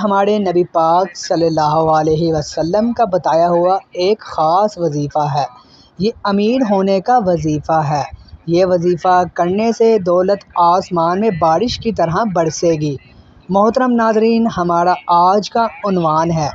ہمارے نبی پاک صلی اللہ علیہ وسلم کا بتایا ہوا ایک خاص وظیفہ ہے۔ یہ امیر ہونے کا وظیفہ ہے۔ یہ وظیفہ کرنے سے دولت آسمان میں بارش کی طرح برسے گی۔ محترم ناظرین، ہمارا آج کا عنوان ہے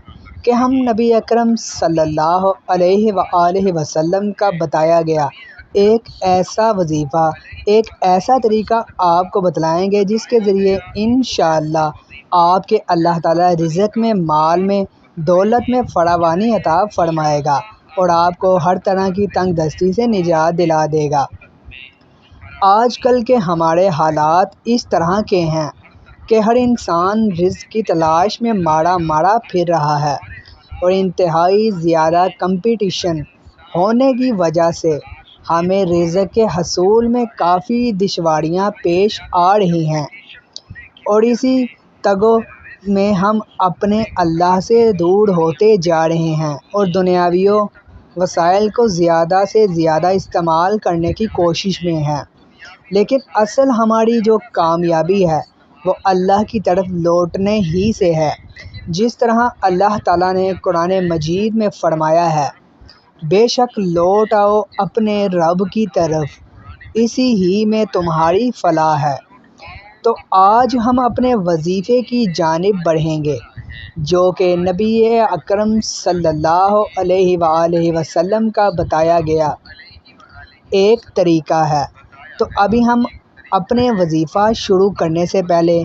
کہ ہم نبی اکرم صلی اللہ علیہ وآلہ وسلم کا بتایا گیا ایک ایسا وظیفہ، ایک ایسا طریقہ آپ کو بتلائیں گے جس کے ذریعے انشاءاللہ آپ کے اللہ تعالیٰ رزق میں، مال میں، دولت میں فراوانی عطا فرمائے گا اور آپ کو ہر طرح کی تنگ دستی سے نجات دلا دے گا۔ آج کل کے ہمارے حالات اس طرح کے ہیں کہ ہر انسان رزق کی تلاش میں مارا پھر رہا ہے اور انتہائی زیادہ کمپٹیشن ہونے کی وجہ سے ہمیں رزق کے حصول میں کافی دشواریاں پیش آ رہی ہیں اور اسی تگو میں ہم اپنے اللہ سے دور ہوتے جا رہے ہیں اور دنیاوی وسائل کو زیادہ سے زیادہ استعمال کرنے کی کوشش میں ہیں۔ لیکن اصل ہماری جو کامیابی ہے وہ اللہ کی طرف لوٹنے ہی سے ہے۔ جس طرح اللہ تعالیٰ نے قرآن مجید میں فرمایا ہے، بے شک لوٹ آؤ اپنے رب کی طرف، اسی ہی میں تمہاری فلاح ہے۔ تو آج ہم اپنے وظیفے کی جانب بڑھیں گے جو کہ نبی اکرم صلی اللہ علیہ وآلہ وسلم کا بتایا گیا ایک طریقہ ہے۔ تو ابھی ہم اپنے وظیفہ شروع کرنے سے پہلے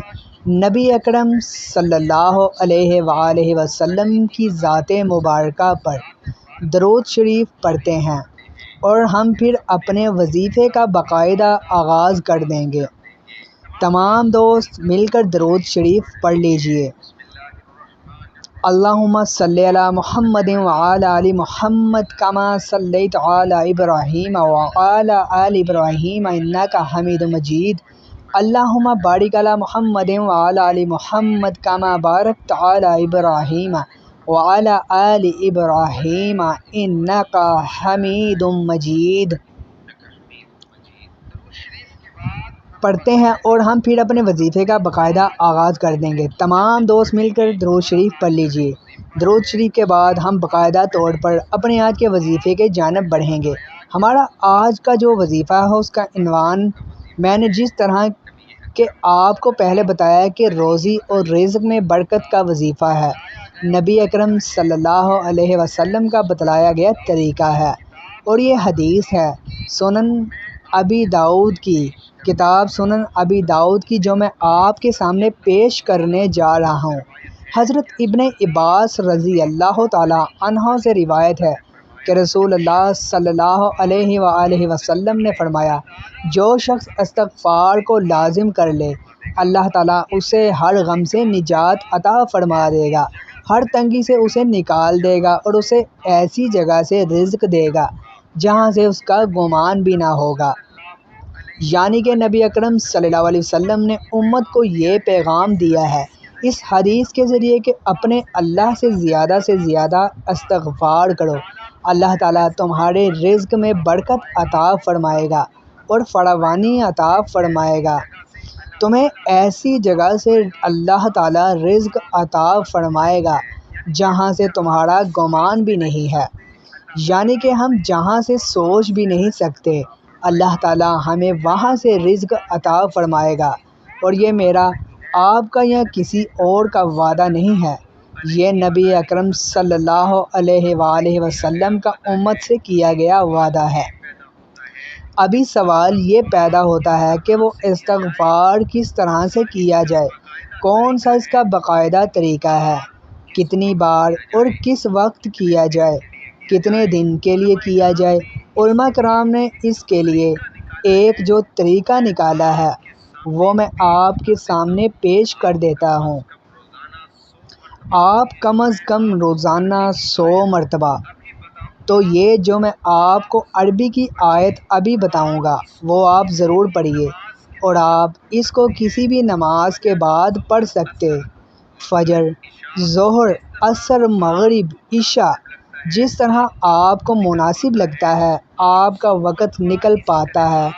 نبی اکرم صلی اللہ علیہ وآلہ وسلم کی ذات مبارکہ پر درود شریف پڑھتے ہیں اور ہم پھر اپنے وظیفے کا باقاعدہ آغاز کر دیں گے۔ تمام دوست مل کر درود شریف پڑھ لیجئے۔ اللہم صلی علی محمد وعلی آل محمد کما صلیت علی ابراہیم وعلی آل ابراہیم انک حمید مجید۔ اللہم بارک علی محمد وعلی آل محمد کما بارکت علی ابراہیم وعلی آل ابراہیم انک حمید مجید پڑھتے ہیں اور ہم پھر اپنے وظیفے کا باقاعدہ آغاز کر دیں گے۔ تمام دوست مل کر درود شریف پڑھ لیجئے۔ درود شریف کے بعد ہم باقاعدہ طور پر اپنے آج کے وظیفے کے جانب بڑھیں گے۔ ہمارا آج کا جو وظیفہ ہے اس کا عنوان میں نے جس طرح کہ آپ کو پہلے بتایا کہ روزی اور رزق میں برکت کا وظیفہ ہے، نبی اکرم صلی اللہ علیہ وسلم کا بتلایا گیا طریقہ ہے اور یہ حدیث ہے سنن ابی داؤد کی، کتاب سنن ابی داؤد کی، جو میں آپ کے سامنے پیش کرنے جا رہا ہوں۔ حضرت ابن عباس رضی اللہ تعالی عنہ سے روایت ہے کہ رسول اللہ صلی اللہ علیہ وآلہ وسلم نے فرمایا، جو شخص استغفار کو لازم کر لے اللہ تعالیٰ اسے ہر غم سے نجات عطا فرما دے گا، ہر تنگی سے اسے نکال دے گا اور اسے ایسی جگہ سے رزق دے گا جہاں سے اس کا گمان بھی نہ ہوگا۔ یعنی کہ نبی اکرم صلی اللہ علیہ وسلم نے امت کو یہ پیغام دیا ہے اس حدیث کے ذریعے کہ اپنے اللہ سے زیادہ استغفار کرو، اللہ تعالیٰ تمہارے رزق میں برکت عطا فرمائے گا اور فراوانی عطا فرمائے گا۔ تمہیں ایسی جگہ سے اللہ تعالیٰ رزق عطا فرمائے گا جہاں سے تمہارا گمان بھی نہیں ہے، یعنی کہ ہم جہاں سے سوچ بھی نہیں سکتے اللہ تعالیٰ ہمیں وہاں سے رزق عطا فرمائے گا۔ اور یہ میرا، آپ کا یا کسی اور کا وعدہ نہیں ہے، یہ نبی اکرم صلی اللہ علیہ وآلہ وسلم کا امت سے کیا گیا وعدہ ہے۔ ابھی سوال یہ پیدا ہوتا ہے کہ وہ استغفار کس طرح سے کیا جائے، کون سا اس کا باقاعدہ طریقہ ہے، کتنی بار اور کس وقت کیا جائے، کتنے دن کے لیے کیا جائے۔ علماء کرام نے اس کے لیے ایک جو طریقہ نکالا ہے وہ میں آپ کے سامنے پیش کر دیتا ہوں۔ آپ کم از کم روزانہ 100 مرتبہ، تو یہ جو میں آپ کو عربی کی آیت ابھی بتاؤں گا وہ آپ ضرور پڑھیے اور آپ اس کو کسی بھی نماز کے بعد پڑھ سکتے، فجر، ظہر، عصر، مغرب، عشاء، جس طرح آپ کو مناسب لگتا ہے، آپ کا وقت نکل پاتا ہے،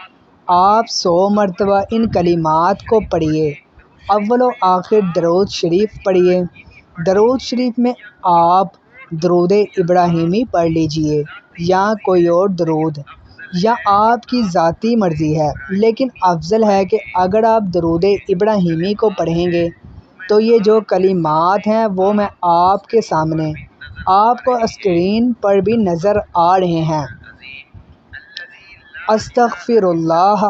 آپ 100 مرتبہ ان کلمات کو پڑھیے۔ اول و آخر درود شریف پڑھیے، درود شریف میں آپ درود ابراہیمی پڑھ لیجئے یا کوئی اور درود، یا آپ کی ذاتی مرضی ہے، لیکن افضل ہے کہ اگر آپ درود ابراہیمی کو پڑھیں گے تو یہ جو کلمات ہیں وہ میں آپ کے سامنے آپ کو اسکرین پر بھی نظر آ رہے ہیں۔ استغفر اللہ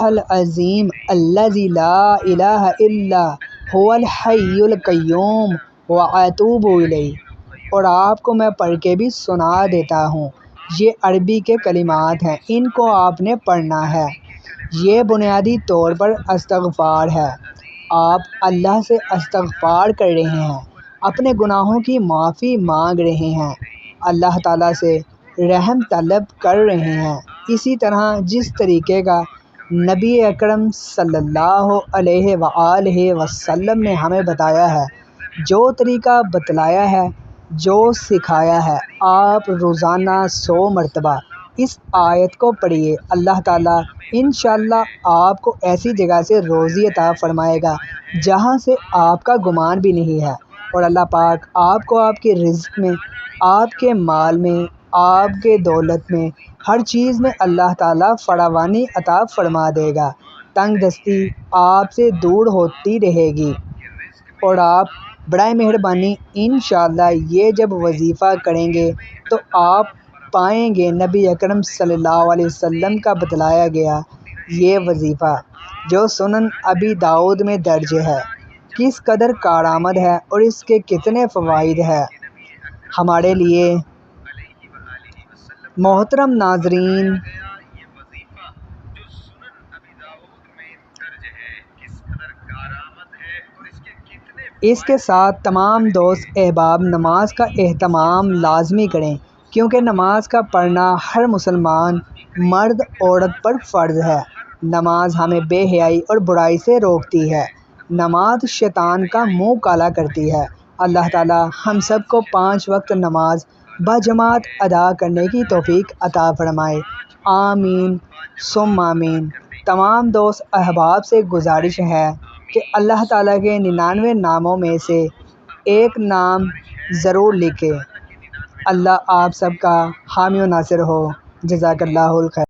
العظیم الذی لا الہ الا هو الحی القیوم واتوب الیہ، اور آپ کو میں پڑھ کے بھی سنا دیتا ہوں۔ یہ عربی کے کلمات ہیں، ان کو آپ نے پڑھنا ہے۔ یہ بنیادی طور پر استغفار ہے۔ آپ اللہ سے استغفار کر رہے ہیں، اپنے گناہوں کی معافی مانگ رہے ہیں، اللہ تعالیٰ سے رحم طلب کر رہے ہیں، اسی طرح جس طریقے کا نبی اکرم صلی اللہ علیہ وآلہ وسلم نے ہمیں بتایا ہے، جو طریقہ بتلایا ہے، جو سکھایا ہے، آپ روزانہ 100 مرتبہ اس آیت کو پڑھیے۔ اللہ تعالیٰ انشاءاللہ آپ کو ایسی جگہ سے روزی عطا فرمائے گا جہاں سے آپ کا گمان بھی نہیں ہے، اور اللہ پاک آپ کو آپ کے رزق میں، آپ کے مال میں، آپ کے دولت میں، ہر چیز میں اللہ تعالیٰ فراوانی عطا فرما دے گا۔ تنگ دستی آپ سے دور ہوتی رہے گی، اور آپ برائے مہربانی انشاءاللہ یہ جب وظیفہ کریں گے تو آپ پائیں گے نبی اکرم صلی اللہ علیہ وسلم کا بتلایا گیا یہ وظیفہ جو سنن ابی داؤد میں درج ہے کس قدر کارآمد ہے اور اس کے کتنے فوائد ہیں ہمارے لیے۔ محترم ناظرین، اس کے ساتھ تمام دوست احباب نماز کا اہتمام لازمی کریں، کیونکہ نماز کا پڑھنا ہر مسلمان مرد عورت پر فرض ہے۔ نماز ہمیں بے حیائی اور برائی سے روکتی ہے، نماز شیطان کا منہ کالا کرتی ہے۔ اللہ تعالی ہم سب کو 5 وقت نماز بجماعت ادا کرنے کی توفیق عطا فرمائے، آمین ثم آمین۔ تمام دوست احباب سے گزارش ہے کہ اللہ تعالیٰ کے 99 ناموں میں سے ایک نام ضرور لکھیں۔ اللہ آپ سب کا حامی و ناصر ہو۔ جزاک اللہ الخیر۔